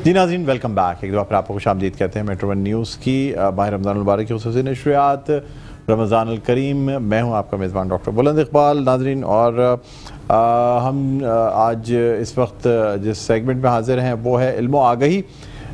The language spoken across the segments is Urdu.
جی ناظرین ویلکم بیک، ایک دفعہ پھر آپ کو خوش آمدید کہتے ہیں میٹرو ون نیوز کی ماہ رمضان المبارک کی خصوصی نشریات رمضان الکریم. میں ہوں آپ کا میزبان ڈاکٹر بلند اقبال. ناظرین، اور ہم آج اس وقت جس سیگمنٹ میں حاضر ہیں وہ ہے علم و آگہی.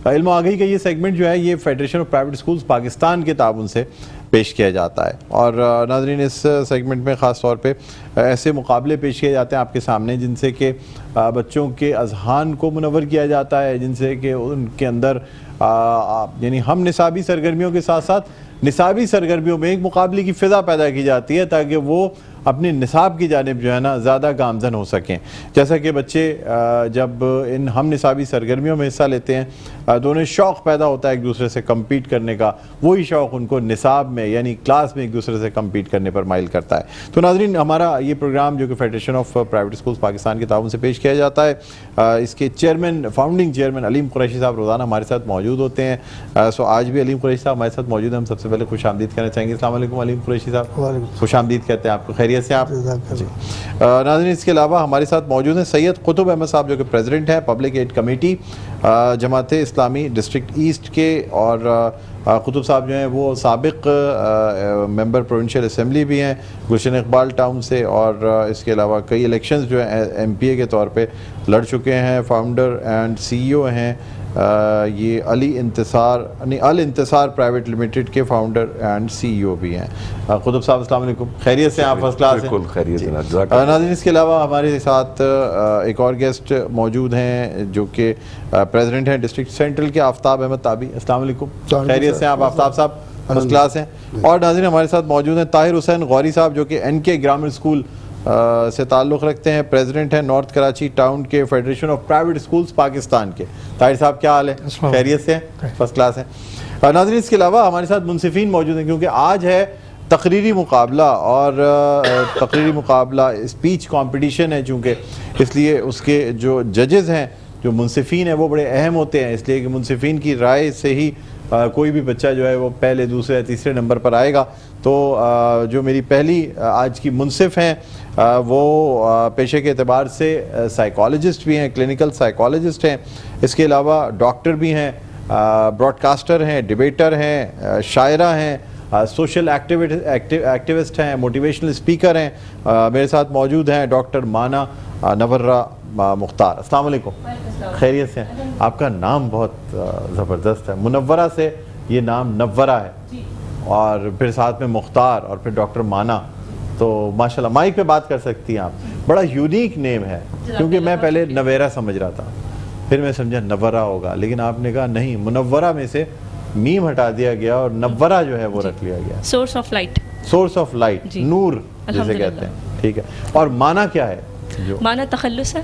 علم و آگہی کا یہ سیگمنٹ جو ہے یہ federation of private schools Pakistan کے تعاون سے پیش کیا جاتا ہے. اور ناظرین اس سیگمنٹ میں خاص طور پہ ایسے مقابلے پیش کیے جاتے ہیں آپ کے سامنے جن سے کہ بچوں کے اذہان کو منور کیا جاتا ہے، جن سے کہ ان کے اندر یعنی ہم نصابی سرگرمیوں کے ساتھ ساتھ نصابی سرگرمیوں میں ایک مقابلے کی فضا پیدا کی جاتی ہے تاکہ وہ اپنے نصاب کی جانب جو ہے نا زیادہ گامزن ہو سکیں. جیسا کہ بچے جب ان ہم نصابی سرگرمیوں میں حصہ لیتے ہیں تو انہیں شوق پیدا ہوتا ہے ایک دوسرے سے کمپیٹ کرنے کا. وہی شوق ان کو نصاب میں یعنی کلاس میں ایک دوسرے سے کمپیٹ کرنے پر مائل کرتا ہے. تو ناظرین، ہمارا یہ پروگرام جو کہ federation of private schools Pakistan کے تعاون سے پیش کیا جاتا ہے، اس کے چیئرمین فاؤنڈنگ چیئرمین علیم قریشی صاحب روزانہ ہمارے ساتھ موجود ہوتے ہیں. سو آج بھی علیم قریشی صاحب ہمارے ساتھ موجود ہیں. ہم سب سے پہلے خوش آمدید کہنا چاہیں گے. السلام علیکم علیم قریشی صاحب. خوش آمدید کہتے ہیں آپ کو. خیریت سے آپ؟ جی ناظرین، اس کے علاوہ ہمارے ساتھ موجود ہیں سید قطب احمد صاحب جو کہ پریزیڈنٹ ہیں public add committee Jamaat Islami district asset کے، اور قطب صاحب جو ہیں وہ سابق ممبر پروونشل اسمبلی بھی ہیں گلشن اقبال ٹاؤن سے، اور اس کے علاوہ کئی الیکشنز جو ہیں ایم پی اے کے طور پہ لڑ چکے ہیں. فاؤنڈر اینڈ سی ای او ہیں یہ الانتصار پرائیویٹ لمیٹڈ کے فاؤنڈر اینڈ سی ای او بھی ہیں. قطب صاحب السلام علیکم. خیریت سے آپ؟ فرسٹ کلاس ہیں؟ بالکل خیریت. ناظرین، اس کے علاوہ ہمارے ساتھ ایک اور گیسٹ موجود ہیں جو کہ پریزیڈنٹ ہیں ڈسٹرکٹ سینٹرل کے، آفتاب احمد تابی. السلام علیکم. خیریت سے آپ آفتاب صاحب؟ فرسٹ کلاس ہیں. اور ناظرین ہمارے ساتھ موجود ہیں طاہر حسین غوری صاحب جو کہ این کے گرامر اسکول سے تعلق رکھتے ہیں، پریزیڈنٹ ہیں نارتھ کراچی ٹاؤن کے federation of private schools Pakistan کے. طاہر صاحب کیا حال ہے؟ خیریت سے ہیں؟ فرسٹ کلاس ہیں. ناظرین، اس کے علاوہ ہمارے ساتھ منصفین موجود ہیں کیونکہ آج ہے تقریری مقابلہ، اور تقریری مقابلہ اسپیچ کمپٹیشن ہے چونکہ، اس لیے اس کے جو ججز ہیں جو منصفین ہیں وہ بڑے اہم ہوتے ہیں، اس لیے کہ منصفین کی رائے سے ہی کوئی بھی بچہ جو ہے وہ پہلے دوسرے یا تیسرے نمبر پر آئے گا. تو جو میری پہلی آج کی منصف ہیں وہ پیشے کے اعتبار سے سائیکالوجسٹ بھی ہیں، کلینکل سائیکالوجسٹ ہیں. اس کے علاوہ ڈاکٹر بھی ہیں، براڈ کاسٹر ہیں، ڈیبیٹر ہیں، شاعرہ ہیں، سوشل ایکٹیوسٹ ہیں، موٹیویشنل اسپیکر ہیں. میرے ساتھ موجود ہیں ڈاکٹر مانا نورہ مختار. السلام علیکم. خیریت سے ہیں؟ آپ کا نام بہت زبردست ہے، منورہ سے یہ نام نورہ ہے، اور پھر ساتھ میں مختار، اور پھر ڈاکٹر مانا. تو ماشاءاللہ مائک پہ بات کر سکتی ہیں آپ. بڑا یونیک نیم ہے کیونکہ میں پہلے نویرہ سمجھ رہا تھا، پھر میں سمجھا نورہ ہوگا، لیکن آپ نے کہا نہیں، منورہ میں سے میم ہٹا دیا گیا اور نورہ جو ہے وہ رکھ لیا گیا. Source of light, source of light, نور جسے کہتے ہیں. ٹھیک ہے. اور مانا کیا ہے؟ جو مانا تخلص ہے.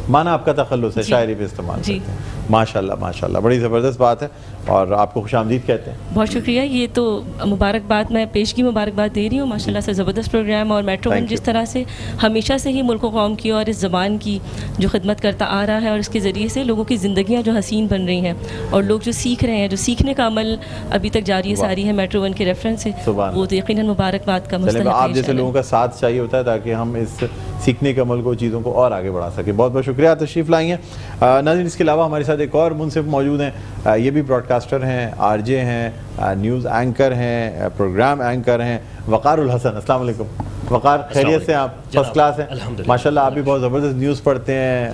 مانا آپ کا تخلص ہے، شاعری پہ استعمال کرتے ہیں. ماشاءاللہ ماشاءاللہ، بڑی زبردست بات ہے، اور آپ کو خوش آمدید کہتے ہیں. بہت شکریہ. یہ تو مبارکباد، میں پیشگی مبارکباد دے رہی ہوں. ماشاءاللہ سے زبردست پروگرام، اور میٹرو ون جس طرح سے ہمیشہ سے ہی ملک و قوم کی اور اس زبان کی جو خدمت کرتا آ رہا ہے، اور اس کے ذریعے سے لوگوں کی زندگیاں جو حسین بن رہی ہیں، اور لوگ جو سیکھ رہے ہیں، جو سیکھنے کا عمل ابھی تک جاری ہے ساری ہے میٹرو ون کے ریفرنس سے، وہ تو یقیناً مبارکباد کا مستحق ہے. آپ جیسے لوگوں کا ساتھ چاہیے ہوتا ہے تاکہ ہم اس سیکھنے کے عمل کو، چیزوں کو اور آگے بڑھا سکیں. بہت بہت شکریہ تشریف لائی ہیں. ناظرین، اس کے علاوہ ہمارے ساتھ ایک اور منصف موجود ہیں، یہ بھی براڈ کاسٹر ہیں، آر جے ہیں، نیوز اینکر ہیں، پروگرام اینکر ہیں، وقار الحسن. السلام علیکم. وقار، خیریت سے آپ؟ فرسٹ کلاس ہیں ماشاءاللہ. آپ بھی بہت زبردست نیوز پڑھتے ہیں،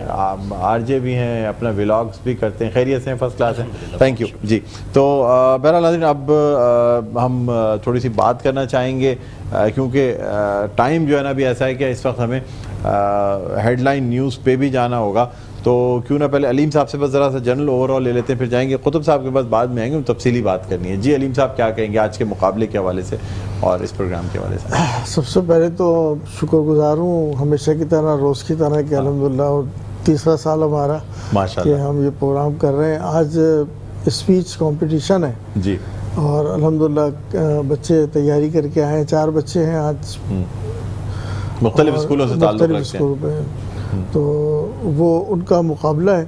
آر جے بھی ہیں، اپنا ولاگس بھی کرتے ہیں. خیریت سے ہیں؟ فرسٹ کلاس ہیں. Thank you. جی تو بہرحال ناظرین، اب ہم تھوڑی سی بات کرنا چاہیں گے کیونکہ ٹائم جو ہے نا ابھی ایسا ہے کہ اس وقت ہمیں ہیڈ لائن نیوز پہ بھی جانا ہوگا. تو کیوں نہ پہلے علیم صاحب سے بس ذرا سا جنرل اوور آل لے لیتے ہیں، پھر جائیں گے قطب صاحب کے پاس، بعد میں آئیں گے، تفصیلی بات کرنی ہے. جی علیم صاحب کیا کہیں گے آج کے مقابلے کے حوالے سے اور اس پروگرام کے حوالے سے؟ سب سے پہلے تو شکر گزار ہوں ہمیشہ کی طرح، روز کی طرح کہ الحمدللہ، اور تیسرا سال ہمارا کہ ہم یہ پروگرام کر رہے ہیں. آج اسپیچ کمپٹیشن ہے جی، اور الحمدللہ بچے تیاری کر کے آئے ہیں. 4 بچے ہیں آج، مختلف اسکولوں سے تعلق رکھتے ہیں. تو وہ ان کا مقابلہ ہے.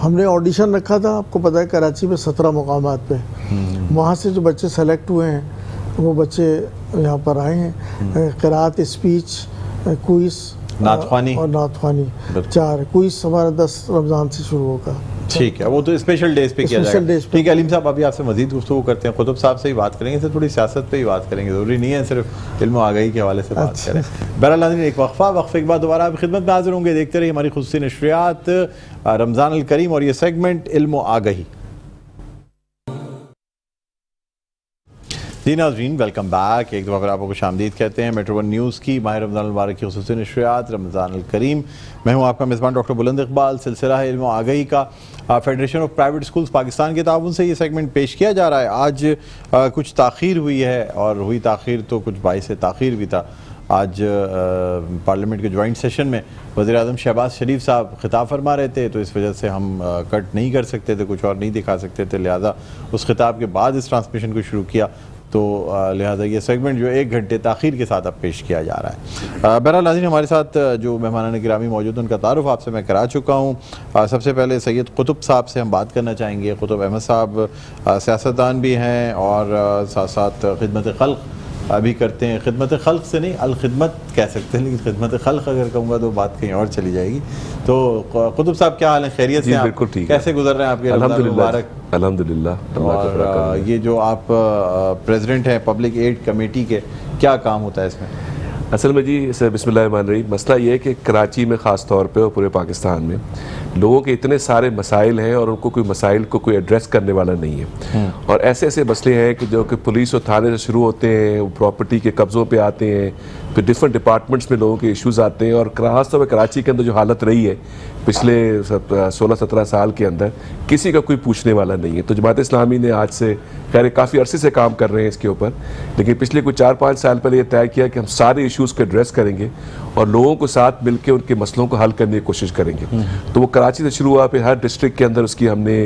ہم نے آڈیشن رکھا تھا، آپ کو پتہ ہے کراچی میں 17 مقامات پہ، وہاں سے جو بچے سلیکٹ ہوئے ہیں وہ بچے یہاں پر آئے ہیں. قرات، اسپیچ، کوئز نعت خوانی اور نعت خوانی 4. کوئز ہمارا 10 رمضان سے شروع ہوگا. ٹھیک ہے, وہ تو اسپیشل ڈیز پہ کیا جائے گا. ٹھیک ہے علیم صاحب, ابھی آپ سے مزید گفتگو کرتے ہیں. قطب صاحب سے ہی بات کریں گے, تھوڑی سیاست پہ ہی بات کریں گے, ضروری نہیں ہے صرف علم و آگاہی کے حوالے سے بات کریں. بہرحال ناظرین, ایک وقفے کے بعد دوبارہ آپ کی خدمت میں حاضر ہوں گے. دیکھتے رہیے ہماری خصوصی نشریات رمضان الکریم اور یہ سیگمنٹ علم و آگہی. جی ناظرین, ویلکم بیک. ایک دفعہ پھر آپ کو خوش آمدید کہتے ہیں میٹرو ون نیوز کی ماہ رمضان المبارک کی خصوصی نشریات رمضان الکریم. میں ہوں آپ کا میزبان ڈاکٹر بلند اقبال. سلسلہ ہے علم و آگہی کا. Federation of private schools Pakistan کے تعاون سے یہ سیگمنٹ پیش کیا جا رہا ہے. آج کچھ تاخیر ہوئی ہے, اور ہوئی تاخیر تو کچھ باعث تاخیر بھی تھا. آج پارلیمنٹ کے جوائنٹ سیشن میں وزیر اعظم شہباز شریف صاحب خطاب فرما رہے تھے, تو اس وجہ سے ہم کٹ نہیں کر سکتے تھے, کچھ اور نہیں دکھا سکتے تھے, لہٰذا اس خطاب کے بعد اس ٹرانسمیشن کو شروع کیا. تو لہٰذا یہ سیگمنٹ جو 1 گھنٹے تاخیر کے ساتھ اب پیش کیا جا رہا ہے. بہرحال ناظرین, ہمارے ساتھ جو مہمانان گرامی موجود ہیں ان کا تعارف آپ سے میں کرا چکا ہوں. سب سے پہلے سید قطب صاحب سے ہم بات کرنا چاہیں گے. قطب احمد صاحب سیاستدان بھی ہیں اور ساتھ ساتھ خدمت خلق بھی کرتے ہیں. خدمت خلق سے نہیں, الخدمت کہہ سکتے ہیں, لیکن خدمت خلق اگر کہوں گا تو بات کہیں اور چلی جائے گی. تو قطب صاحب کیا حال ہے, خیریت سے؟ بالکل ٹھیک, کیسے گزر رہے ہیں آپ کے رمضان مبارک؟ الحمدللہ. اور یہ جو آپ پریزیڈنٹ ہیں پبلک ایڈ کمیٹی کے, کیا کام ہوتا ہے اس میں؟ اصل میں جی بسم اللہ الرحمن الرحیم, مسئلہ یہ ہے کہ کراچی میں خاص طور پہ اور پورے پاکستان میں لوگوں کے اتنے سارے مسائل ہیں اور ان کو کوئی مسائل کو کوئی ایڈریس کرنے والا نہیں ہے. اور ایسے ایسے مسئلے ہیں کہ جو کہ پولیس اور تھانے سے شروع ہوتے ہیں, وہ پراپرٹی کے قبضوں پہ آتے ہیں, پھر ڈفرینٹ ڈپارٹمنٹس میں لوگوں کے ایشوز آتے ہیں. اور خاص طور پہ کراچی کے اندر جو حالت رہی ہے پچھلے 16-17 سال کے اندر, کسی کا کوئی پوچھنے والا نہیں ہے. تو جماعت اسلامی نے آج سے خیر کافی عرصے سے کام کر رہے ہیں اس کے اوپر, لیکن پچھلے کوئی 4-5 سال پہلے یہ طے کیا کہ ہم سارے ایشوز کو ایڈریس کریں گے اور لوگوں کو ساتھ مل کے ان کے مسئلوں کو حل کرنے کی کوشش کریں گے. تو وہ کراچی سے شروع ہوا, پھر ہر ڈسٹرکٹ کے اندر اس کی ہم نے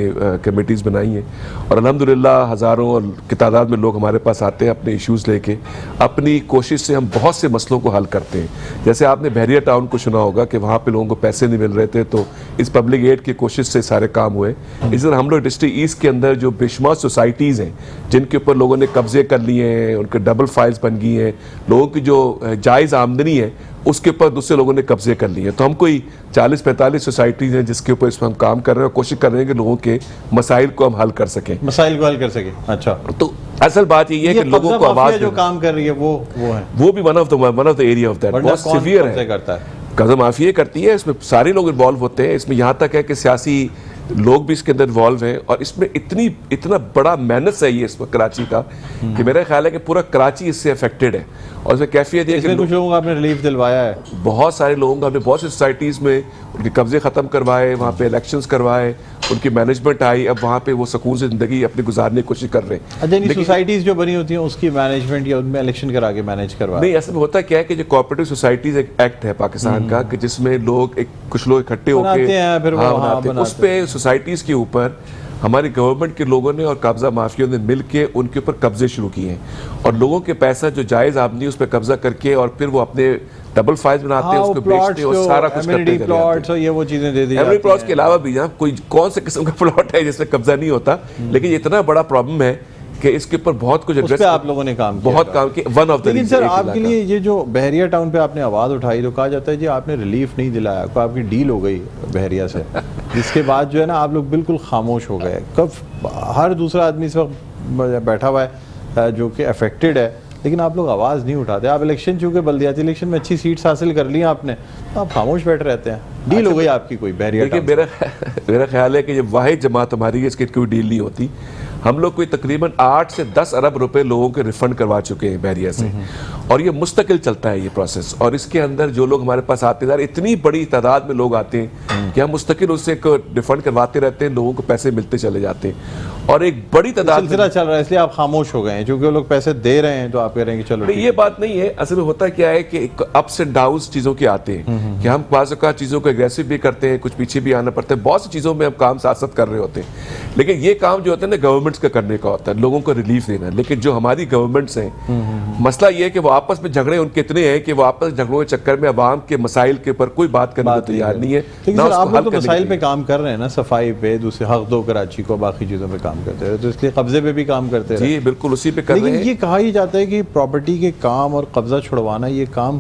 کمیٹیز بنائی ہیں, اور الحمدللہ ہزاروں اور کی تعداد میں لوگ ہمارے پاس آتے ہیں اپنے ایشوز لے کے. اپنی کوشش سے ہم بہت سے مسئلوں کو حل کرتے ہیں. جیسے آپ نے بحریہ ٹاؤن کو سنا ہوگا کہ وہاں پہ لوگوں کو پیسے نہیں مل رہے تھے, تو اس پبلک ایڈ کی کوشش سے سارے کام ہوئے. اس طرح ہم لوگ ڈسٹرکٹ ایسٹ کے اندر جو بے شمار سوسائٹیز ہیں جن کے اوپر لوگوں نے قبضے کر لیے ہیں, ان کے ڈبل فائلز بن گئی ہیں, لوگوں کی جو جائز آمدنی ہے اس کے اوپر دوسرے لوگوں نے قبضے کر لیے ہیں. تو ہم کوئی 40-45 سوسائٹیز ہیں جس کے اوپر اس میں ہم کام کر رہے ہیں اور کوشش کر رہے ہیں کہ لوگوں کے مسائل کو ہم حل کر سکیں. مسائل کو حل کر سکیں. اچھا, تو اصل بات یہ ہے کہ لوگوں کو آواز جو کام کر رہی ہے وہ ہے, وہ بھی one of the area of that بہت سیویئر ہے. قبضہ مافیا کرتی ہے, اس میں سارے لوگ انوالو ہوتے ہیں. اس میں یہاں تک ہے کہ سیاسی لوگ بھی اس کے اندر انوالو ہیں, اور اس میں اتنا بڑا مینس ہے یہ اس وقت کراچی کا کہ میرا خیال ہے کہ پورا کراچی اس سے افیکٹڈ ہے. اور اس میں کیفیت ہے کہ کچھ لوگوں کو آپ نے ریلیف دلوایا ہے, بہت سارے لوگوں کو ہم نے بہت سی سوسائٹیز میں ان کے قبضے ختم کروائے, وہاں پہ الیکشنز کروائے, ان کی مینجمنٹ آئی, اب وہاں پہ وہ سکون سے زندگی اپنی گزارنے کی کوشش کر رہے ہیں. اچھا, سوسائٹیز جو بنی ہوتی ہیں اس کی مینجمنٹ یا ان میں الیکشن کرا کے مینیج کروا نہیں, اصل میں ہوتا کیا ہے کہ جو کوآپریٹو سوسائٹیز ایکٹ ہے پاکستان کا, کہ جس میں لوگ کچھ لوگ اکٹھے ہو کے اس پہ سوسائٹیز کے اوپر ہماری گورنمنٹ کے لوگوں نے اور قبضہ مافیوں نے مل کے ان کے اوپر قبضے شروع کیے ہیں, اور لوگوں کے پیسہ جو جائز آمدنی اس پہ قبضہ کر کے اور پھر وہ اپنے ڈبل فائلز بناتے ہیں, اس کو بیچتے ہیں اور سارا کچھ کرتے ہیں. پلاٹس اور یہ وہ چیزیں دے دی جاتی ہیں. ایمنی پلاٹس کے علاوہ بھی جہاں کوئی کون سے قسم کا پلاٹ ہے جس میں قبضہ نہیں ہوتا, لیکن اتنا بڑا پرابلم ہے کہ اس کے اوپر بحت کچھ ایڈریس آپ لوگوں نے کام کیا, بہت کام کیا. ون آف دا, لیکن سر آپ کے لیے یہ جو بحریہ ٹاؤن پہ آپ نے آواز اٹھائی تو کہا جاتا ہے جی آپ نے ریلیف نہیں دلایا, کو آپ کی ڈیل ہو گئی بحریہ سے, جس کے بعد جو ہے نا آپ لوگ بالکل خاموش ہو گئے. کب ہر دوسرا آدمی اس وقت بیٹھا ہوا ہے جو کہ افیکٹڈ ہے, لیکن آپ لوگ آواز نہیں اٹھاتے. آپ الیکشن, چونکہ بلدیاتی الیکشن میں اچھی سیٹس حاصل کر لی آپ نے, آپ خاموش بیٹھ رہتے ہیں. ڈیل ہو گئی آپ کی کوئی بحریہ ٹاؤن؟ دیکھیے میرا خیال ہے کہ یہ واحد جماعت ہماری ہے اس کی کوئی ڈیل نہیں ہوتی. ہم لوگ کوئی تقریباً 8 سے 10 ارب روپے لوگوں کے ریفنڈ کروا چکے ہیں بحریہ سے, اور یہ مستقل چلتا ہے یہ پروسیس. اور اس کے اندر جو لوگ ہمارے پاس آتے ہیں, اتنی بڑی تعداد میں لوگ آتے ہیں کہ ہم مستقل اس سے ریفنڈ کرواتے رہتے ہیں, لوگوں کو پیسے ملتے چلے جاتے ہیں. اور ایک بڑی تعداد سلسلہ چل رہا ہے, اس لیے آپ خاموش ہو گئے ہیں, چونکہ وہ لوگ پیسے دے رہے ہیں تو آپ کہہ رہے ہیں کہ چلو. یہ بات نہیں ہے. اصل میں ہوتا کیا ہے کہ اپس اینڈ ڈاؤنس چیزوں کے آتے ہیں کہ ہم بعض اوقات چیزوں کو اگریسو بھی کرتے ہیں, کچھ پیچھے بھی آنا پڑتا ہے, بہت سی چیزوں میں ہم کام ساتھ ساتھ کر رہے ہوتے ہیں. لیکن یہ کام جو ہوتا ہے نا گورنمنٹس کا کرنے کا ہوتا ہے, لوگوں کو ریلیف دینا. لیکن جو ہماری گورنمنٹس ہیں, مسئلہ یہ ہے کہ وہ آپس میں جھگڑے ان کے اتنے ہیں کہ وہ آپس جھگڑوں کے چکر میں عوام کے مسائل کے اوپر کوئی بات کرنے کو تیار نہیں ہے. لیکن سر آپ لوگ تو مسائل پہ کام کر رہے ہیں نا, صفائی پہ, دوسرے حق دو کراچی کو, باقی چیزوں پہ کام کرتے رہے, تو اس لیے قبضے پہ بھی کام کرتے رہے. جی بالکل اسی پہ کر رہے ہیں. لیکن یہ کہا ہی جاتا ہے کہ پراپرٹی کے کام اور قبضہ چھڑوانا, یہ کام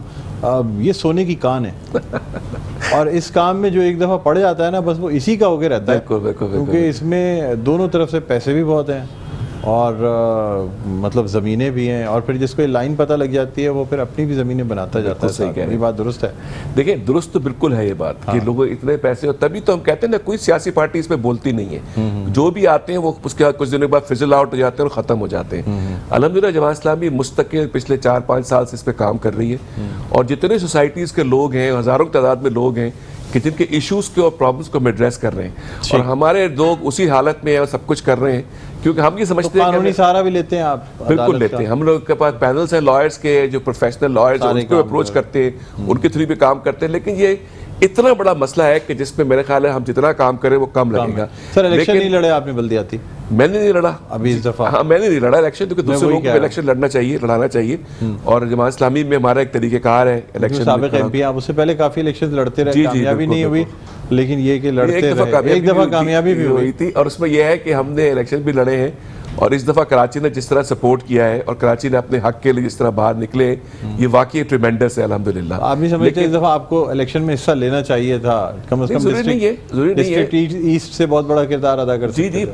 یہ سونے کی کان ہے. اور اس کام میں جو ایک دفعہ پڑ جاتا ہے نا بس وہ اسی کا ہو کے رہتا ہے, کیونکہ اس میں دونوں طرف سے پیسے بھی بہت ہیں اور مطلب زمینیں بھی ہیں, اور پھر جس کو یہ لائن پتہ لگ جاتی ہے وہ پھر اپنی بھی زمینیں بناتا جاتا ہے. صحیح کہہ رہے ہیں, یہ بات درست ہے. دیکھیں درست تو بالکل ہے یہ بات کہ لوگوں اتنے پیسے, اور تبھی تو ہم کہتے ہیں نا کوئی سیاسی پارٹی اس پہ بولتی نہیں ہے, جو بھی آتے ہیں وہ اس کے بعد کچھ دنوں کے بعد فزل آؤٹ ہو جاتے ہیں اور ختم ہو جاتے ہیں. الحمدللہ جماعت اسلامی مستقل پچھلے 4-5 سال سے اس پہ کام کر رہی ہے, اور جتنے سوسائٹیز کے لوگ ہیں, ہزاروں کی تعداد میں لوگ ہیں کہ جن کے ایشوز کے اور پرابلمس کو ہم ایڈریس کر رہے ہیں, اور ہمارے لوگ اسی حالت میں ہیں اور سب کچھ کر رہے ہیں, کیونکہ ہم یہ سمجھتے ہیں قانونی سہارا بھی لیتے ہیں آپ. بالکل لیتے ہیں, ہم لوگ کے پاس پینلز ہیں لائرز کے جو پروفیشنل لائرز ہیں, ان کو اپروچ کرتے ہیں, ان کے تھرو بھی کام کرتے ہیں. لیکن یہ اتنا بڑا مسئلہ ہے کہ جس پہ میرے خیال ہے ہم جتنا کام کریں وہ کم لگے گا. سر الیکشن نہیں لڑے آپ نے بلدیاتی؟ میں نے نہیں لڑا ابھی اس دفعہ. ہاں میں نے نہیں لڑا الیکشن, کیونکہ دوسرے لوگوں کو الیکشن لڑنا چاہیے, لڑانا چاہیے, اور جماعت اسلامی میں ہمارا ایک طریقہ کار ہے الیکشن. سابق ایم پی آپ اس سے پہلے کافی الیکشن لڑتے رہے, کامیابی نہیں ہوئی, لیکن یہ کہ لڑتے رہے, ایک دفعہ کامیابی بھی ہوئی تھی. اور اس میں یہ ہے کہ ہم نے الیکشن بھی لڑے ہیں, اور اس دفعہ کراچی نے جس طرح سپورٹ کیا ہے اور کراچی نے اپنے حق کے لیے جس طرح باہر نکلے, یہ واقعی ٹریمنڈس ہے الحمدللہ. آپ نہیں سمجھتے اس دفعہ آپ کو الیکشن میں حصہ لینا چاہیے تھا کم از کم؟ ضروری نہیں ہے, ضروری نہیں ہے. ڈسٹرکٹ ایسٹ سے بہت بڑا کردار ادا کر سکتے. جی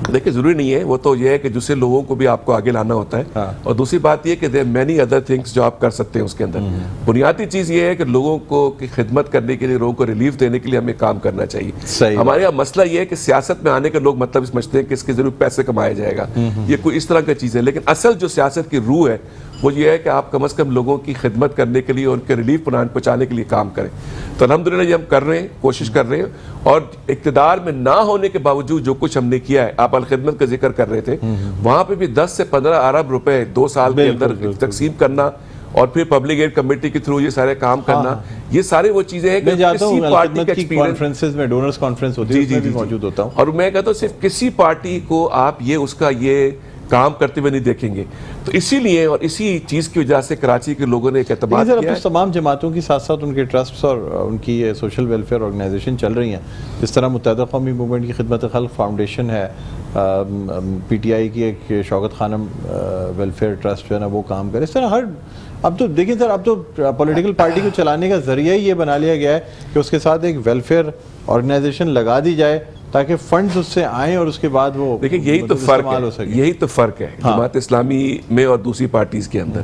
دیکھیں ضروری نہیں ہے, وہ تو یہ ہے کہ دوسرے لوگوں کو بھی آپ کو آگے لانا ہوتا ہے, اور دوسری بات یہ کہ there are many other things جو آپ کر سکتے ہیں اس کے اندر. بنیادی چیز یہ ہے کہ لوگوں کو کی خدمت کرنے کے لیے, لوگوں کو ریلیف دینے کے لیے ہمیں کام کرنا چاہیے. ہمارے یہاں مسئلہ یہ ہے کہ سیاست میں آنے کے لوگ مطلب سمجھتے ہیں کہ اس کے ضرور پیسے کمایا جائے گا, یہ کوئی اس طرح کی چیز ہے. لیکن اصل جو سیاست کی روح ہے وہ یہ ہے کہ آپ کم از کم لوگوں کی خدمت کرنے کے لیے, ان کے ریلیف پہنچانے کے لیے کام کریں. تو الحمدللہ یہ ہم کر رہے ہیں, کوشش کر رہے ہیں, اور اقتدار میں نہ ہونے کے باوجود جو کچھ ہم نے کیا ہے, آپ الخدمت کا ذکر کر رہے تھے, وہاں پہ بھی 10 سے 15 ارب روپے 2 سال کے اندر تقسیم کرنا, اور پھر پبلک ایڈ کمیٹی کے تھرو یہ سارے کام کرنا, یہ سارے وہ چیزیں ہیں کہ کسی پارٹی کا ایکسپیرینس میں ڈونرز کانفرنس ہوتی ہے, اس میں بھی موجود ہوتا ہوں, اور میں کہتا ہوں صرف کسی پارٹی کو آپ یہ اس کا یہ کام کرتے ہوئے نہیں دیکھیں گے. تو اسی لیے اور اسی چیز کی وجہ سے کراچی کے لوگوں نے ایک اعتماد کیا ہے. تمام جماعتوں کی ساتھ ساتھ ان کے ٹرسٹس اور ان کی یہ سوشل ویلفیئر آرگنائزیشن چل رہی ہیں, جس طرح متحدہ قومی موومنٹ کی خدمت خلق فاؤنڈیشن ہے, پی ٹی آئی کی ایک شوکت خانم ویلفیئر ٹرسٹ جو ہے نا وہ کام کرے. اس طرح ہر اب تو دیکھیں سر, اب تو پولیٹیکل پارٹی کو چلانے کا ذریعہ ہی یہ بنا لیا گیا ہے کہ اس کے ساتھ ایک ویلفیئر آرگنائزیشن لگا دی جائے تاکہ فنڈز اس سے آئیں اور اس کے بعد وہ دیکھیں. یہی تو فرق ہے, یہی تو فرق ہے جماعت اسلامی میں اور دوسری پارٹیز کے اندر.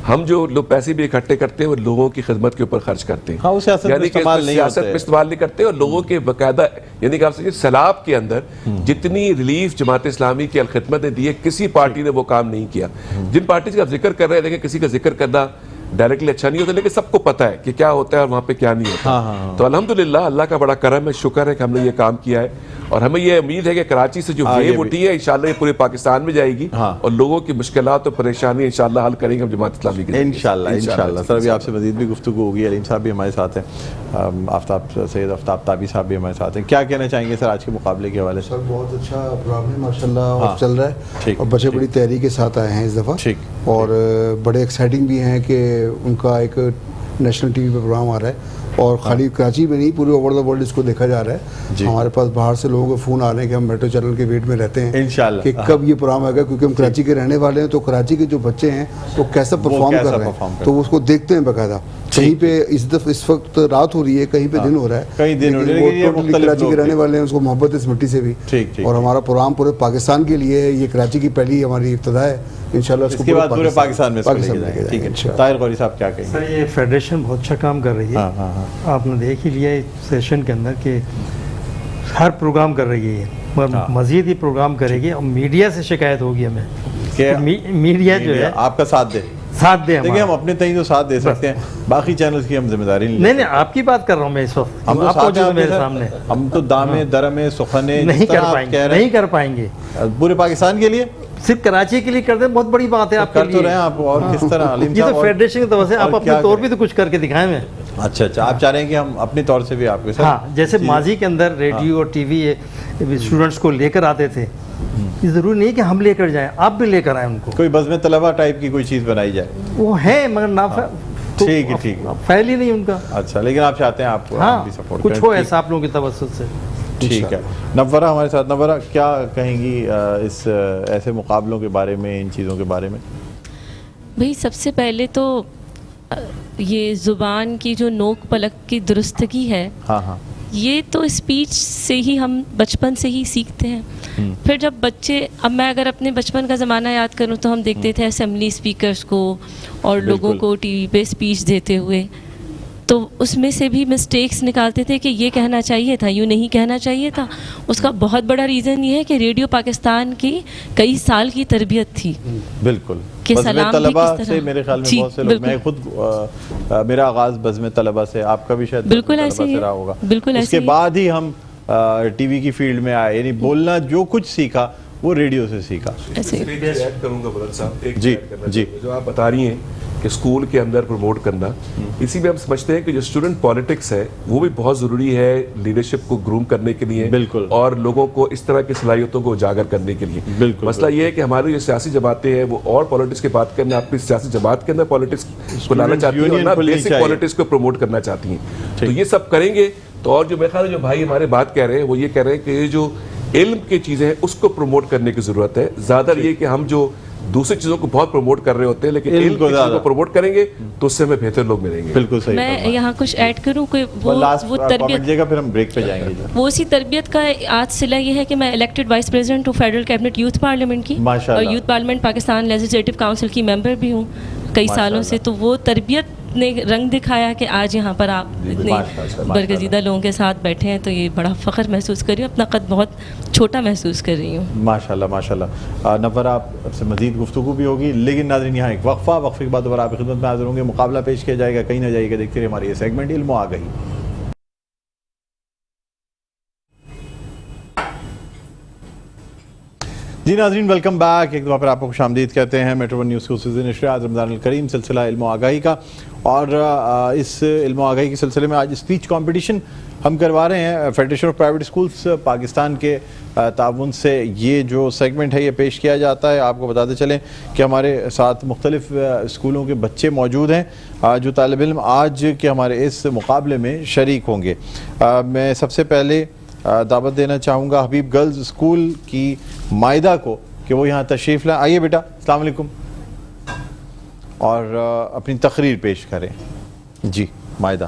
ہم جو لوگ پیسے بھی اکٹھے کرتے ہیں وہ لوگوں کی خدمت کے اوپر خرچ کرتے ہیں, یعنی کہ سیاست میں استعمال نہیں کرتے, اور لوگوں کے باقاعدہ یعنی کہ آپ سے سیلاب کے اندر جتنی ریلیف جماعت اسلامی کی الخدمت نے دی ہے, کسی پارٹی نے وہ کام نہیں کیا. جن پارٹیز کا ذکر کر رہے ہیں, دیکھیں کسی کا ذکر کرنا ڈائریکٹلی اچھا نہیں ہوتا, لیکن سب کو پتہ ہے کہ کیا ہوتا ہے اور وہاں پہ کیا نہیں ہوتا. تو الحمدللہ اللہ کا بڑا کرم ہے, شکر ہے کہ ہم نے یہ کام کیا ہے, اور ہمیں یہ امید ہے کہ کراچی سے جو ویو اٹھی ہے انشاءاللہ یہ پورے پاکستان میں جائے گی, اور لوگوں کی مشکلات اور پریشانی انشاءاللہ حل کریں گے ہم جماعت اسلامی کے انشاءاللہ. سر ابھی آپ سے مزید بھی گفتگو ہوگی, علیم صاحب بھی ہمارے ساتھ ہیں, سید آفتاب تابی صاحب بھی ہمارے ساتھ ہیں. کیا کہنا چاہیں گے سر آج کے مقابلے کے حوالے سے؟ سر بہت اچھا پروگرام ہے ماشاءاللہ چل رہا ہے, اور بچے بڑی تحریک کے ساتھ آئے ہیں اس دفعہ, اور بڑے ایکسائٹنگ بھی ہیں کہ ان کا ایک نیشنل ٹی وی پہ پروگرام آ رہا ہے, اور خالی کراچی میں نہیں پورے اوور دا ورلڈ اس کو دیکھا جا رہا ہے. ہمارے پاس باہر سے لوگوں کے فون آ رہے ہیں کہ ہم میٹرو چینل کے ویٹ میں رہتے ہیں کہ کب یہ پروگرام آئے گا, کیونکہ ہم کراچی کے رہنے والے ہیں, تو کراچی کے جو بچے ہیں وہ کیسا پرفارم کر رہے ہیں تو اس کو دیکھتے ہیں باقاعدہ. کہیں پہ اس وقت رات ہو رہی ہے, کہیں پہ دن ہو رہا ہے, کراچی کے رہنے والے ہیں, اس کو محبت اس مٹی سے بھی, اور ہمارا پروگرام پورے پاکستان کے لیے ہے. یہ کراچی کی پہلی ہماری ابتدا ہے, انشاءاللہ اس کے بعد پورے پاکستان میں ٹھیک ہے. طاہر غوری صاحب کیا کہیں گے؟ سر یہ فیڈریشن بہت اچھا کام کر رہی ہے, آپ نے دیکھ ہی لیا سیشن کے اندر کہ ہر پروگرام کر رہی ہے, مزید ہی پروگرام کرے گی. اور میڈیا سے شکایت ہوگی ہمیں کہ میڈیا جو ہے آپ کا ساتھ دے. دیکھیں ہم اپنے تئیں تو ساتھ دے سکتے ہیں, باقی چینلز کی ہم ذمہ داری نہیں, آپ کی بات کر رہا ہوں میں اس وقت, ہم تو دامے درمے سخنے نہیں کر پائیں گے پورے پاکستان کے لیے, صرف کراچی کے لیے کر دیں, بہت بڑی بات ہے آپ کر تو رہے ہیں آپ. اور کس طرح یہ تو فیڈریشن کی طرف سے آپ اپنے طور پہ تو کچھ کر کے دکھائیں میں. اچھا آپ چاہ رہے ہیں کہ ہم اپنے طور سے بھی آپ کے ساتھ, ہاں جیسے ماضی کے اندر ریڈیو اور ٹی وی اسٹوڈنٹس کو لے کر آتے تھے, یہ ضروری نہیں کہ ہم لے کر جائیں, آپ بھی لے کر آئیں ان کو. کوئی بزم طلبہ ٹائپ کی کوئی چیز بنائی جائے, وہ ہے مگر نہ ٹھیک ہے فیل ہی نہیں ان کا. اچھا, لیکن آپ چاہتے ہیں آپ بھی سپورٹ کچھ ہو ایسا آپ لوگوں کی توسط سے. ٹھیک ہے. نورہ ہمارے ساتھ. نورہ کیا کہیں گی اس ایسے مقابلوں کے بارے میں, ان چیزوں کے بارے میں؟ بھئی سب سے پہلے تو یہ زبان کی جو نوک پلک کی درستگی ہے ہاں ہاں یہ تو اسپیچ سے ہی ہم بچپن سے ہی سیکھتے ہیں. پھر جب بچے، اب میں اگر اپنے بچپن کا زمانہ یاد کروں تو ہم دیکھتے تھے اسمبلی اسپیکرز کو اور لوگوں کو ٹی وی پہ اسپیچ دیتے ہوئے، تو اس میں سے بھی مسٹیکس نکالتے تھے کہ یہ کہنا چاہیے تھا، یوں نہیں کہنا چاہیے تھا. اس کا بہت بڑا ریزن یہ ہے کہ ریڈیو پاکستان کی کئی سال کی تربیت تھی. بالکل. کہ سلام بھی طلبہ کس سے طرح، میرے خیال میں جی بہت سے لوگ، میں خود میرا آغاز بزم طلبہ سے، آپ کا بھی شاید بالکل ایسے ہی رہا ہوگا. بالکل اس کے بعد ہی ہم ٹی وی کی فیلڈ میں آئے، یعنی بولنا جو کچھ سیکھا وہ ریڈیو سے سیکھا. ایڈ کروں گا بلند صاحب، ایک جی ایڈ کرنا جی چاہوں گا. جو آپ بتا رہی ہیں کہ اسکول کے اندر پروموٹ کرنا، اسی میں ہم سمجھتے ہیں کہ جو اسٹوڈنٹ پالیٹکس ہے وہ بھی بہت ضروری ہے لیڈرشپ کو گروم کرنے کے لیے، بالکل، اور لوگوں کو اس طرح کی صلاحیتوں کو اجاگر کرنے کے لیے. بالکل. مسئلہ یہ ہے کہ ہماری جو سیاسی جماعتیں ہیں وہ اور پالیٹکس کی بات کرنا، اپنی سیاسی جماعت کے اندر پالیٹکس کو لانا چاہتی ہیں اور نہ بیسک پالیٹکس کو پروموٹ کرنا چاہتی ہیں. تو یہ سب کریں گے تو، اور جو میرے خیال ہے جو بھائی ہمارے بات کہہ رہے ہیں وہ یہ کہہ رہے ہیں کہ یہ جو علم کی چیزیں ہیں اس کو پروموٹ کرنے کی ضرورت ہے. زیادہ یہ کہ ہم جو دوسری چیزوں کو بہت پروموٹ کر رہے ہوتے ہیں لیکن علم کی چیزوں کو پروموٹ کریں گے تو اس سے ہمیں بہتر لوگ ملیں گے. بالکل صحیح. میں یہاں کچھ ایڈ کروں کہ وہ تربیت، پھر ہم بریک پہ جائیں گے. وہ اسی تربیت کا آج صلہ یہ ہے کہ میں الیکٹڈ وائس پریزیڈنٹ ہوں فیڈرل کیبنٹ یوتھ پارلیمنٹ کی، اور youth parliament Pakistan legislative council کی ممبر بھی ہوں کئی سالوں سے. تو وہ تربیت نے رنگ دکھایا کہ آج یہاں پر آپ اتنے برگزیدہ لوگوں کے ساتھ بیٹھے ہیں، تو یہ بڑا فخر محسوس کر رہی ہوں، اپنا قد بہت چھوٹا محسوس کر رہی ہوں. ماشاء اللہ ماشاء اللہ. نور آپ سے مزید گفتگو بھی ہوگی، لیکن ناظرین یہاں ایک وقفے کے بعد دوبارہ آپ کی خدمت میں حاضر ہوں گے. مقابلہ پیش کیا جائے گا، کہیں نہ جائیے گا. دیکھتے رہیے ہماری یہ سیگمنٹ علم و آگہی. جی ناظرین ویلکم بیک. ایک دفعہ پھر آپ کو خوش آمدید کہتے ہیں میٹرو ون نیوز کے خصوصی نشریات رمضان الکریم سلسلہ علم و آگاہی کا. اور اس علم و آگاہی کے سلسلے میں آج اسپیچ کمپٹیشن ہم کروا رہے ہیں. Federation of private schools Pakistan کے تعاون سے یہ جو سیگمنٹ ہے یہ پیش کیا جاتا ہے. آپ کو بتاتے چلیں کہ ہمارے ساتھ مختلف اسکولوں کے بچے موجود ہیں جو طالب علم آج کے ہمارے اس مقابلے میں شریک ہوں گے. میں سب سے پہلے دعوت دینا چاہوں گا حبیب گرلز اسکول کی مائدہ کو کہ وہ یہاں تشریف لائیں. آئیے بیٹا، السلام علیکم، اور اپنی تقریر پیش کریں. جی مائدہ.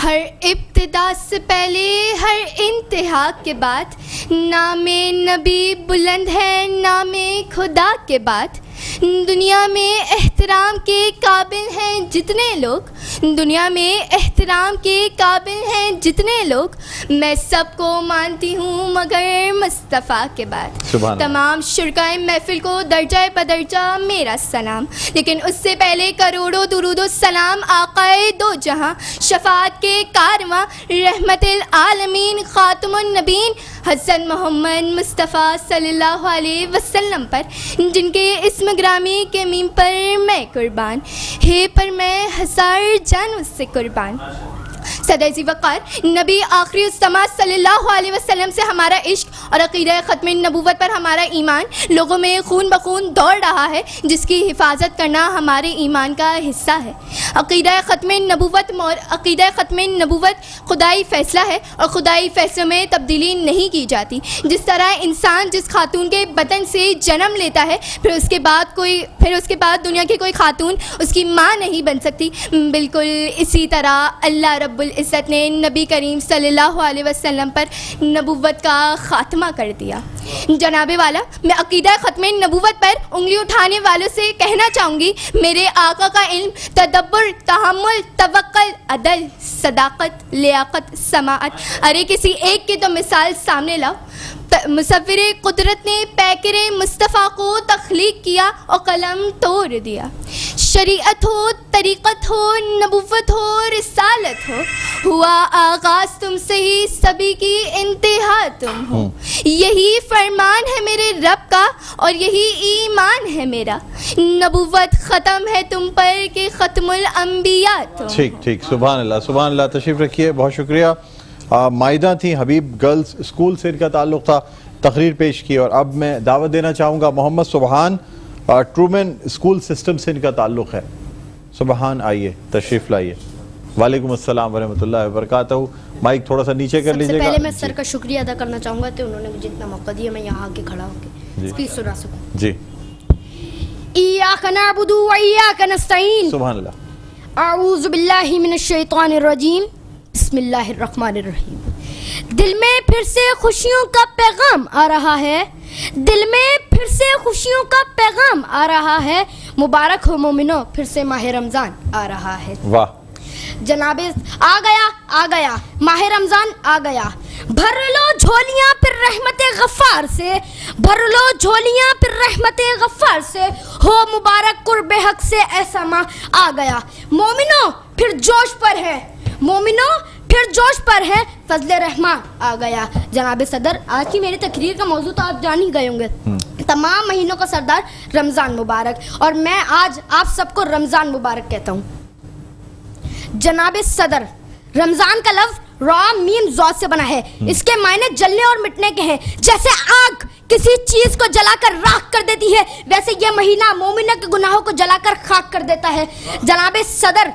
ہر ابتدا سے پہلے ہر انتہا کے بعد نام نبی بلند ہے، نام خدا کے بعد. دنیا میں احترام کے قابل ہیں جتنے لوگ، دنیا میں احترام کے قابل ہیں جتنے لوگ، میں سب کو مانتی ہوں مگر مصطفیٰ کے بعد. تمام شرکائے محفل کو درجہ بدرجہ میرا سلام، لیکن اس سے پہلے کروڑوں درود و سلام آقائے دو جہاں، شفاعت کے کارواں، رحمت العالمین، خاتم النبین حضرت محمد مصطفیٰ صلی اللہ علیہ وسلم پر، جن کے اسم گرامی کے میم پر میں قربان ہے، پر میں ہزار جانوں سے قربان. صدر ذی وقار نبی آخری السما صلی اللہ علیہ وسلم سے ہمارا عشق اور عقیدہ ختم نبوت پر ہمارا ایمان لوگوں میں خون بخون دوڑ رہا ہے، جس کی حفاظت کرنا ہمارے ایمان کا حصہ ہے. عقیدہ ختم نبوت خدائی فیصلہ ہے اور خدائی فیصلوں میں تبدیلی نہیں کی جاتی. جس طرح انسان جس خاتون کے بدن سے جنم لیتا ہے پھر اس کے بعد دنیا کی کوئی خاتون اس کی ماں نہیں بن سکتی، بالکل اسی طرح اللہ رب العزت نے نبی کریم صلی اللہ علیہ وسلم پر نبوت کا خاتمہ کر دیا. جناب والا، میں عقیدہ ختم نبوت پر انگلی اٹھانے والوں سے کہنا چاہوں گی، میرے آقا کا علم، تدبر، تحمل، توکل، عدل، صداقت، لیاقت، سماعت، ارے کسی ایک کی تو مثال سامنے لاؤ. مصور قدرت نے پیکر مصطفیٰ کو تخلیق کیا اور قلم توڑ دیا. شریعت ہو، طریقت ہو، نبوت ہو، رسالت ہو، ہوا آغاز تم سے ہی، سبھی کی انتہا تم ہو. یہی فرمان ہے میرے رب کا اور یہی ایمان ہے میرا، نبوت ختم ہے تم پر کہ ختم الانبیاء تم. ٹھیک، سبحان اللہ سبحان اللہ. تشریف رکھیے، بہت شکریہ. مائدہ تھی، حبیب گرلز اسکول سے ان کا تعلق تھا، تقریر پیش کی. اور اب میں دعوت دینا چاہوں گا محمد سبحان، ٹرومین اسکول سسٹم سے ان کا تعلق ہے. سبحان آئیے، تشریف لائیے. وعلیکم السلام ورحمۃ اللہ وبرکاتہ. مائک تھوڑا سا نیچے کر لیجیے گا. پہلے میں سر کا شکریہ ادا کرنا چاہوں گا کہ انہوں نے مجھے اتنا موقع دیا میں یہاں آ کے کھڑا ہو کے اسپیچ سنا سکوں. جی. ایاک نعبد و ایاک نستعین. سبحان اللہ. اعوذ باللہ من الشیطان الرجیم بسم اللہ الرحمن الرحیم. دل میں پھر سے خوشیوں کا پیغام آ رہا ہے, دل میں پھر سے خوشیوں کا پیغام آ رہا ہے. مبارک ہو مومنو, پھر سے ماہ رمضان آ رہا ہے. واہ جناب آ گیا ماہ رمضان آ گیا. بھر لو جھولیاں پھر رحمت غفار سے, بھر لو جھولیاں پھر رحمت غفار سے. ہو مبارک قرب حق سے ایسا ماہ آ گیا. مومنو پھر جوش پر ہے, مومنو پھر جوش پر ہے, فضل رحمان آ گیا. جناب صدر, آج کی میری تقریر کا موضوع تو آپ جان ہی گئے ہوں گے, تمام مہینوں کا سردار رمضان مبارک, اور میں آج آپ سب کو رمضان مبارک کہتا ہوں. جناب صدر, رمضان کا لفظ را میم ضاد سے بنا ہے. اس کے معنی جلنے اور مٹنے کے ہیں. جیسے آگ کسی چیز کو جلا کر راکھ کر دیتی ہے, ویسے یہ مہینہ مومنہ کے گناہوں کو جلا کر خاک کر دیتا ہے. جناب صدر,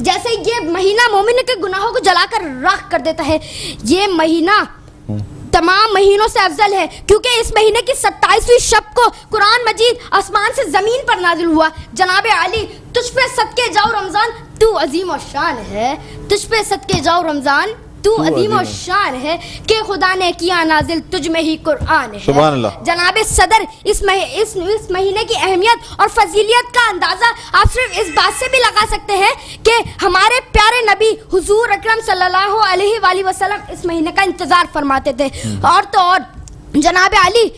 جیسے یہ مہینہ مومن کے گناہوں کو جلا کر راکھ کر دیتا ہے, یہ مہینہ تمام مہینوں سے افضل ہے, کیونکہ اس مہینے کی 27ویں شب کو قرآن مجید آسمان سے زمین پر نازل ہوا. جناب علی, تجھ پہ صدقے جاؤ رمضان تو عظیم و شان ہے, تجھ پہ صدقے جاؤ رمضان تو عظیم و شان ہے, کہ خدا نے کیا نازل تجھ میں ہی قرآن ہے. سبحان اللہ. جناب صدر, اس مہینے کی اہمیت اور فضیلیت کا اندازہ آپ صرف اس بات سے بھی لگا سکتے ہیں کہ ہمارے پیارے نبی حضور اکرم صلی اللہ علیہ وآلہ وسلم اس مہینے کا انتظار فرماتے تھے. اور تو اور جناب علی,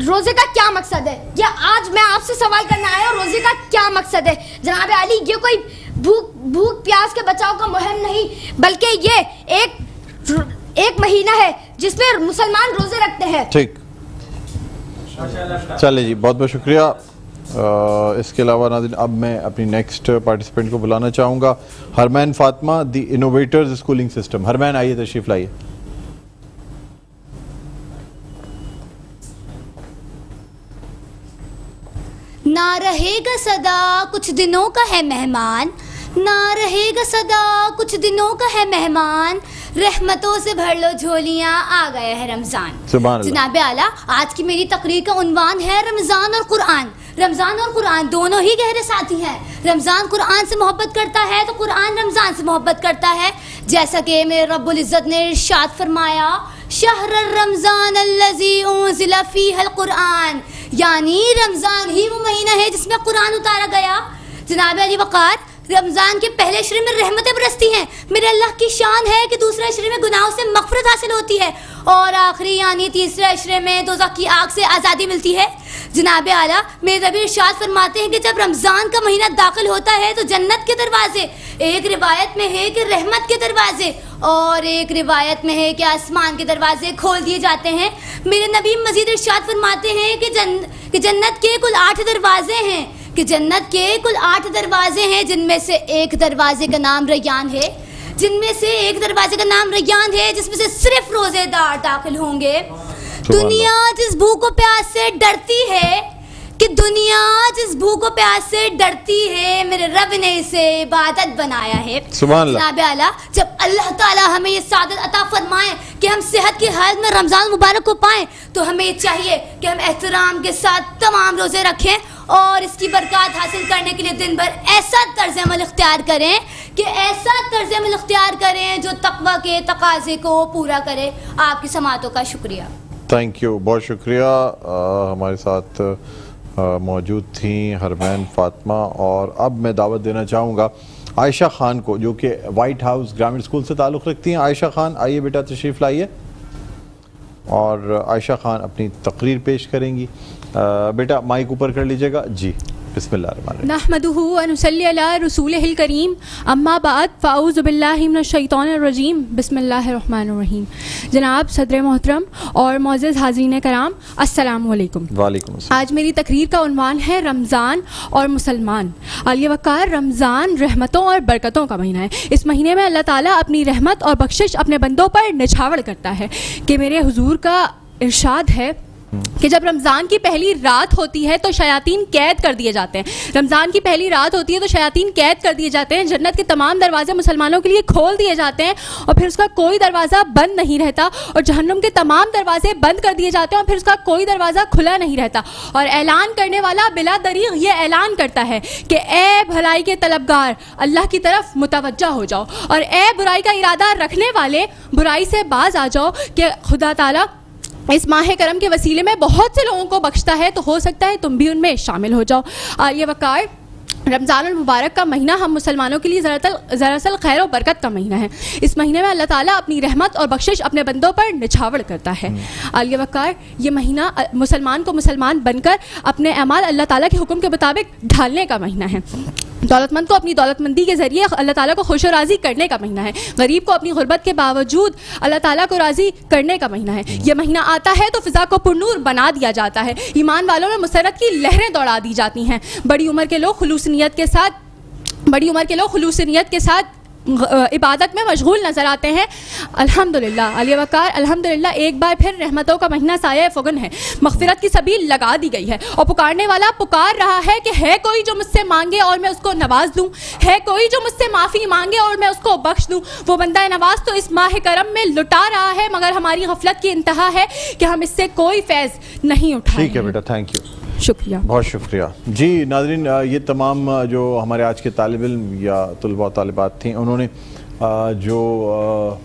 روزے کا کیا مقصد ہے, یہ آج میں آپ سے سوال کرنے آیا ہوں, روزے کا کیا مقصد ہے. جناب علی, یہ کوئی بھوک پیاس کے بچاؤ کا مہم نہیں, بلکہ یہ ایک مہینہ ہے جس میں مسلمان روزے رکھتے ہیں. ٹھیک, چلے جی, بہت بہت شکریہ. اس کے علاوہ ناظرین, اب میں اپنی نیکسٹ پارٹیسپینٹ کو بلانا چاہوں گا, ہرمین فاطمہ, دی انوویٹرز اسکولنگ سسٹم. ہرمین, آئیے, تشریف لائیے. نہ رہے گا صدا کچھ دنوں کا ہے مہمان, نہ رہے گا صدا کچھ دنوں کا ہے مہمان, رحمتوں سے بھر لو جھولیاں آ گیا ہے رمضان. جناب اعلیٰ, آج کی میری تقریر کا عنوان ہے رمضان اور قرآن. رمضان اور قرآن دونوں ہی گہرے ساتھی ہیں. رمضان قرآن سے محبت کرتا ہے تو قرآن رمضان سے محبت کرتا ہے. جیسا کہ میرے رب العزت نے ارشاد فرمایا, شہر رمضان الذی انزل فیہ القرآن, یعنی رمضان ہی وہ مہینہ ہے جس میں قرآن اتارا گیا. جناب علی وقار, رمضان کے پہلے عشرے میں رحمتیں برستی ہیں. میرے اللہ کی شان ہے کہ دوسرے عشرے میں گناہوں سے مغفرت حاصل ہوتی ہے, اور آخری یعنی تیسرے عشرے میں دوزخ کی آگ سے آزادی ملتی ہے. جناب اعلیٰ, میرے نبی ارشاد فرماتے ہیں کہ جب رمضان کا مہینہ داخل ہوتا ہے تو جنت کے دروازے, ایک روایت میں ہے کہ رحمت کے دروازے, اور ایک روایت میں ہے کہ آسمان کے دروازے کھول دیے جاتے ہیں. میرے نبی مزید ارشاد فرماتے ہیں کہ جنت کے کل 8 دروازے ہیں, کہ جنت کے کل 8 دروازے ہیں, جن میں سے ایک دروازے کا نام ریان ہے, جن میں سے ایک دروازے کا نام ریان ہے جس میں سے صرف روزے دار داخل ہوں گے. دنیا جس بھوک و پیاس سے ڈرتی ہے, کہ دنیا جس بھوک و پیاس سے ڈرتی ہے, میرے رب نے اسے عبادت بنایا ہے. جناب اعلیٰ, جب اللہ تعالیٰ ہمیں یہ سعادت عطا فرمائیں کہ ہم صحت کی حالت میں رمضان مبارک کو پائیں, تو ہمیں یہ چاہیے کہ ہم احترام کے ساتھ تمام روزے رکھیں, اور اس کی برکات حاصل کرنے کے لیے دن بھر ایسا طرز عمل اختیار کریں, کہ ایسا طرز عمل اختیار کریں جو تقویٰ کے تقاضے کو پورا کرے. آپ کی سماعتوں کا شکریہ. تھینک یو, بہت شکریہ. ہمارے ساتھ موجود تھیں ہرمین فاطمہ, اور اب میں دعوت دینا چاہوں گا عائشہ خان کو, جو کہ وائٹ ہاؤس گرامر اسکول سے تعلق رکھتی ہیں. عائشہ خان, آئیے بیٹا, تشریف لائیے, اور عائشہ خان اپنی تقریر پیش کریں گی. بیٹا مائک اوپر کر لیجیے گا. جی, بسم اللہ الرحمن الرحیم. نحمدہ و نصلی علی رسولہ الکریم, اما بعد, فاعوذ باللہ من الشیطان الرجیم, بسم اللہ الرحمن الرحیم. جناب صدر محترم اور معزز حاضرین کرام, السلام علیکم. وعلیکم السلام. آج میری تقریر کا عنوان ہے رمضان اور مسلمان. علی وقار, رمضان رحمتوں اور برکتوں کا مہینہ ہے. اس مہینے میں اللہ تعالیٰ اپنی رحمت اور بخشش اپنے بندوں پر نچھاور کرتا ہے, کہ میرے حضور کا ارشاد ہے کہ جب رمضان کی پہلی رات ہوتی ہے تو شیاطین قید کر دیے جاتے ہیں. رمضان کی پہلی رات ہوتی ہے تو شیاطین قید کر دیے جاتے ہیں. جنت کے تمام دروازے مسلمانوں کے لیے کھول دیے جاتے ہیں اور پھر اس کا کوئی دروازہ بند نہیں رہتا, اور جہنم کے تمام دروازے بند کر دیے جاتے ہیں اور پھر اس کا کوئی دروازہ کھلا نہیں رہتا. اور اعلان کرنے والا بلا دریغ یہ اعلان کرتا ہے کہ اے بھلائی کے طلبگار اللہ کی طرف متوجہ ہو جاؤ, اور اے برائی کا ارادہ رکھنے والے برائی سے باز آ جاؤ, کہ خدا تعالیٰ اس ماہ کرم کے وسیلے میں بہت سے لوگوں کو بخشتا ہے, تو ہو سکتا ہے تم بھی ان میں شامل ہو جاؤ. عالیہ وقار, رمضان المبارک کا مہینہ ہم مسلمانوں کے لیے دراصل خیر و برکت کا مہینہ ہے. اس مہینے میں اللہ تعالیٰ اپنی رحمت اور بخشش اپنے بندوں پر نچھاور کرتا ہے. عالیہ وقار, یہ مہینہ مسلمان کو مسلمان بن کر اپنے اعمال اللہ تعالیٰ کے حکم کے مطابق ڈھالنے کا مہینہ ہے. دولت مند کو اپنی دولت مندی کے ذریعے اللہ تعالیٰ کو خوش و راضی کرنے کا مہینہ ہے. غریب کو اپنی غربت کے باوجود اللہ تعالیٰ کو راضی کرنے کا مہینہ ہے. یہ مہینہ آتا ہے تو فضا کو پرنور بنا دیا جاتا ہے. ایمان والوں میں مسرت کی لہریں دوڑا دی جاتی ہیں. بڑی عمر کے لوگ خلوص نیت کے ساتھ عبادت میں مشغول نظر آتے ہیں. الحمدللہ علی وقار, الحمدللہ ایک بار پھر رحمتوں کا مہینہ سایہ فگن ہے. مغفرت کی سبیل لگا دی گئی ہے اور پکارنے والا پکار رہا ہے کہ ہے کوئی جو مجھ سے مانگے اور میں اس کو نواز دوں, ہے کوئی جو مجھ سے معافی مانگے اور میں اس کو بخش دوں. وہ بندہ نواز تو اس ماہ کرم میں لٹا رہا ہے, مگر ہماری غفلت کی انتہا ہے کہ ہم اس سے کوئی فیض نہیں اٹھائیں. ٹھیک ہے بیٹا, تھینک یو, شکریہ, بہت شکریہ. جی ناظرین, یہ تمام جو ہمارے آج کے طالب علم یا طلباء و طالبات تھیں, انہوں نے جو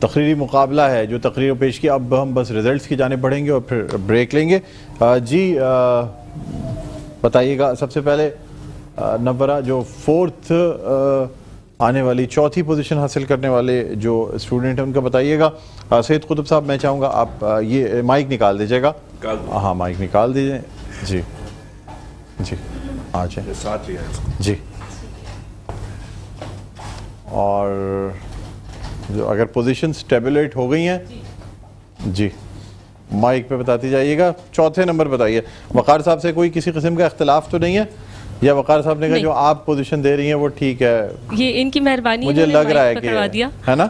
تقریری مقابلہ ہے, جو تقریر پیش کی, اب ہم بس ریزلٹس کی جانب بڑھیں گے اور پھر بریک لیں گے. جی بتائیے گا سب سے پہلے نبرہ, جو فورتھ آنے والی چوتھی پوزیشن حاصل کرنے والے جو اسٹوڈنٹ ہیں ان کا بتائیے گا. سید قطب صاحب, میں چاہوں گا آپ یہ مائک نکال دیجیے گا. ہاں مائک نکال دیجیے. جی جی آ جائیں ساتھ لیا جی. اور جو اگر پوزیشن سٹیبلیٹ ہو گئی ہیں جی مائک پہ بتاتی جائیے گا. چوتھے نمبر بتائیے. وقار صاحب سے کوئی کسی قسم کا اختلاف تو نہیں ہے, یا وقار صاحب نے کہا جو آپ پوزیشن دے رہی ہیں وہ ٹھیک ہے؟ یہ ان کی مہربانی, مجھے لگ رہا ہے کہ ہے نا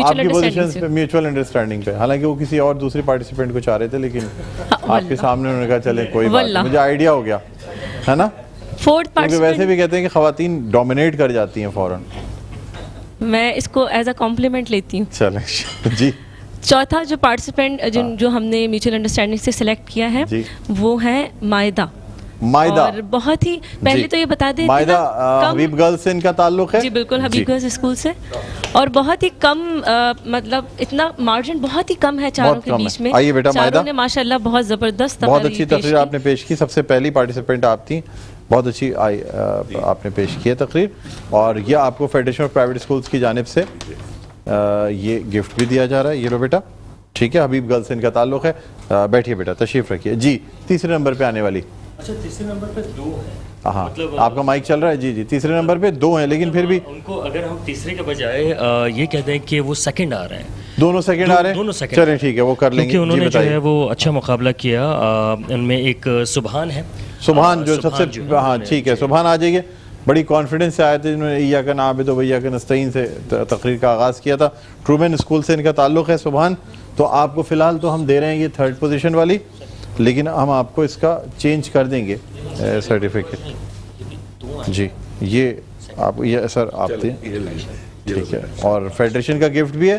آپ کی پوزیشن پہ میوچول انڈرسٹینڈنگ پہ, حالانکہ وہ کسی اور دوسری پارٹیسپینٹ کو چاہ رہے تھے, لیکن آپ کے سامنے انہوں نے کہا چلیں کوئی بات, مجھے آئیڈیا ہو گیا ہے نا. کیونکہ ویسے بھی کہتے ہیں کہ خواتین ڈومینیٹ کر جاتی ہیں فوراً. میں اس کو ایز اے کمپلیمنٹ لیتی ہوں. چلیں جی. چوتھا جو پارٹیسپینٹ جو ہم نے میوچل انڈرسٹینڈنگ سے سلیکٹ کیا ہے وہ ہے مائدہ. اور بہت ہی پہلے تو یہ بتا دیں مائدہ حبیب گرلز سے ان کا تعلق ہے. جی بالکل, حبیب گرلز اسکول سے, اور بہت ہی کم, مطلب اتنا مارجن بہت ہی کم ہے چاروں کے بیچ میں. آئیے بیٹا مائدہ, چاروں نے ماشاءاللہ بہت زبردست, بہت اچھی تقریر آپ نے پیش کی. سب سے پہلی پارٹیسپینٹ آپ تھیں, بہت اچھی آپ نے پیش کی ہے تقریر. اور یہ آپ کو فیڈریشن آف پرائیویٹ اسکولس کی جانب سے یہ گفٹ بھی دیا جا رہا ہے. یہ لو بیٹا, ٹھیک ہے, حبیب گرلز سے ان کا تعلق ہے. بیٹھیے بیٹا, تشریف رکھیے. جی تیسرے نمبر پہ آنے والی. اچھا تیسرے نمبر پہ 2 ہے. ہاں آپ کا مائک چل رہا ہے. جی جی تیسرے نمبر پہ 2 ہیں, لیکن پھر بھی ان کو اگر ہم تیسرے کے بجائے یہ کہتے ہیں کہ وہ سیکنڈ آ رہے ہیں, دونوں سیکنڈ آ رہے ہیں. چلیں ٹھیک ہے, وہ کر لیں گے. کیونکہ انہوں نے جو ہے وہ اچھا مقابلہ کیا. ان میں ایک سبحان ہے, سبحان جو سب سے, ہاں ٹھیک ہے, سبحان آ جائیے. بڑی کانفیڈنس سے آئے تھے, جنہوں نے ایاک نعبد و ایاک نستعین سے تقریر کا آغاز کیا تھا. ٹرومین اسکول سے ان کا تعلق ہے. سبحان, تو آپ کو فی الحال تو ہم دے رہے ہیں یہ 3rd پوزیشن والی, لیکن ہم آپ کو اس کا چینج کر دیں گے سرٹیفکیٹ. جی یہ آپ, یہ سر آپ دیں, ٹھیک ہے. اور فیڈریشن کا گفٹ بھی ہے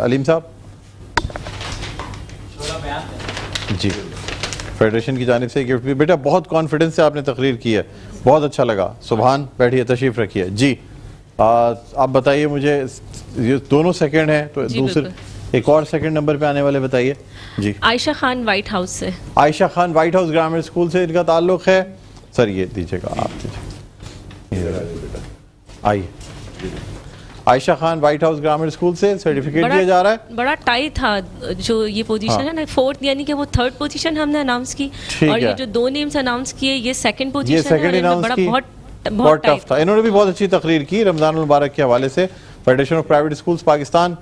علیم صاحب. جی فیڈریشن کی جانب سے گفٹ بھی. بیٹا بہت کانفیڈنس سے آپ نے تقریر کی ہے, بہت اچھا لگا. سبحان, بیٹھیے, تشریف رکھیے. جی آپ بتائیے مجھے, یہ دونوں سیکنڈ ہیں, تو دوسرے ایک اور سیکنڈ نمبر پہ آنے والے بتائیے. جی عائشہ خان وائٹ ہاؤس سے. Ayesha Khan White House Grammar School سے ان کا تعلق ہے. سر یہ دیجیے گا, آپ دیجیے. آئیے, Ayesha Khan White House Grammar School سے سرٹیفکیٹ دیا جا رہا ہے. بڑا ٹائی تھا جو یہ پوزیشن ہے نا, 4th یعنی کہ وہ 3rd پوزیشن ہم نے اناؤنس کی, اور یہ جو 2 نیمز اناؤنس کیے یہ 2nd پوزیشن ہے. بہت ٹف تھا. انہوں نے بھی بہت اچھی تقریر کی رمضان المبارک کے حوالے سے. Federation of private schools Pakistan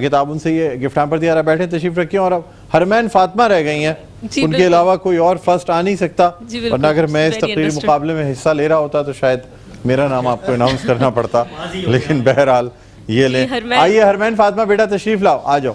کتاب ان سے یہ گفٹ ہیمپر دیا رہا. بیٹھے, تشریف رکھیں. اور اب ہرمین فاطمہ رہ گئی ہیں, ان کے علاوہ کوئی اور فرسٹ آ نہیں سکتا, ورنہ اگر میں اس تقریر مقابلے میں حصہ لے رہا ہوتا تو شاید میرا نام آپ کو اناؤنس کرنا پڑتا, لیکن بہرحال یہ لیں. آئیے ہرمین فاطمہ بیٹا, تشریف لاؤ, آ جاؤ.